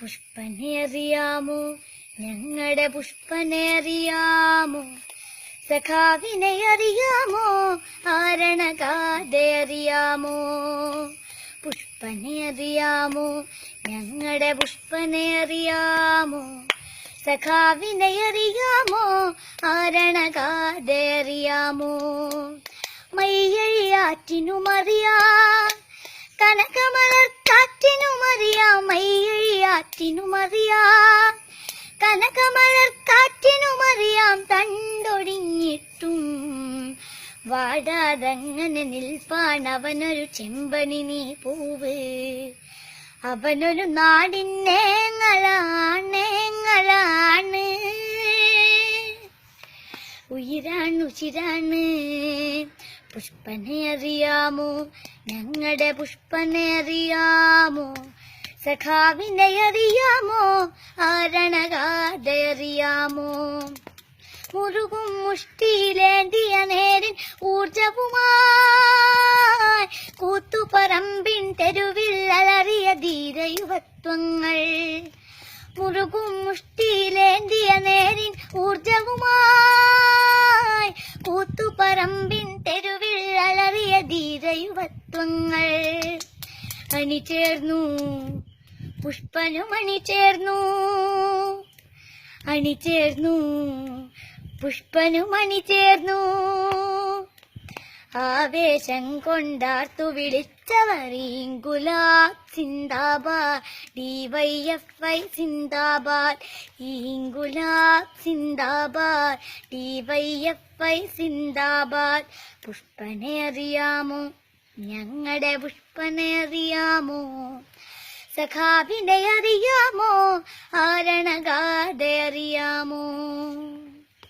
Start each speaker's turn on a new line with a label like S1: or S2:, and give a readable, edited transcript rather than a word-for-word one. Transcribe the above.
S1: പുഷ്പനെ അറിയാമോ, ഞങ്ങളുടെ പുഷ്പനെ അറിയാമോ? സഖാവിനെ അറിയാമോ, ആരണഗാഥ അറിയാമോ? പുഷ്പനെ അറിയാമോ, ഞങ്ങളുടെ പുഷ്പനെ അറിയാമോ? സഖാവിനെ അറിയാമോ, ആരണഗാഥ അറിയാമോ? മയ്യഴിയാറ്റിനുമറിയാം, കനകമലർക്കാറ്റിനുമറിയാം. മയ്യഴിയാറ്റിനുമറിയാം, കനകമലർക്കാറ്റിനുമറിയാം. തണ്ടൊടിഞ്ഞിട്ടും വാടാതങ്ങനെ നിൽപ്പാൻ അവനൊരു ചെമ്പണിനി പൂവ്. അവനൊരു നാടിന്നേങ്ങളാണ്, ഉയിരാണ്. പുഷ്പനെ അറിയാമോ, ഞങ്ങളുടെ പുഷ്പനെ അറിയാമോ? സഖാവിനെ അറിയാമോ, ആരണഗാഥ അറിയാമോ? മുറുകും മുഷ്ടിയിലേന്തിയ നേരിൻ ഊർജവുമായി കൂത്തുപറമ്പിൻ തെരുവിൽ അലറിയ ധീരയുവത്വങ്ങൾ. മുറുകും മുഷ്ടിയിലേന്തിയ നേരിൻ ഊർജവുമായി കൂത്തുപറമ്പിൻ തെരുവിൽ അലറിയ ധീരയുവത്വങ്ങൾ. അണിചേർന്നു പുഷ്പനും അണിചേർന്നു, അണിചേർന്നു പുഷ്പനും അണിചേർന്നു. ആവേശം കൊണ്ടാർത്തു വിളിച്ചവർ ഇൻകുലാബ് സിന്ദാബാദ്, DYFI സിന്ദാബാദ്. ഇൻകുലാബ് സിന്ദാബാദ്, DYFI സിന്ദാബാദ്. പുഷ്പനെ അറിയാമോ, ഞങ്ങളുടെ പുഷ്പനെ അറിയാമോ? സഖാവിനെ അറിയാമോ, ആരണഗാഥ അറിയാമോ?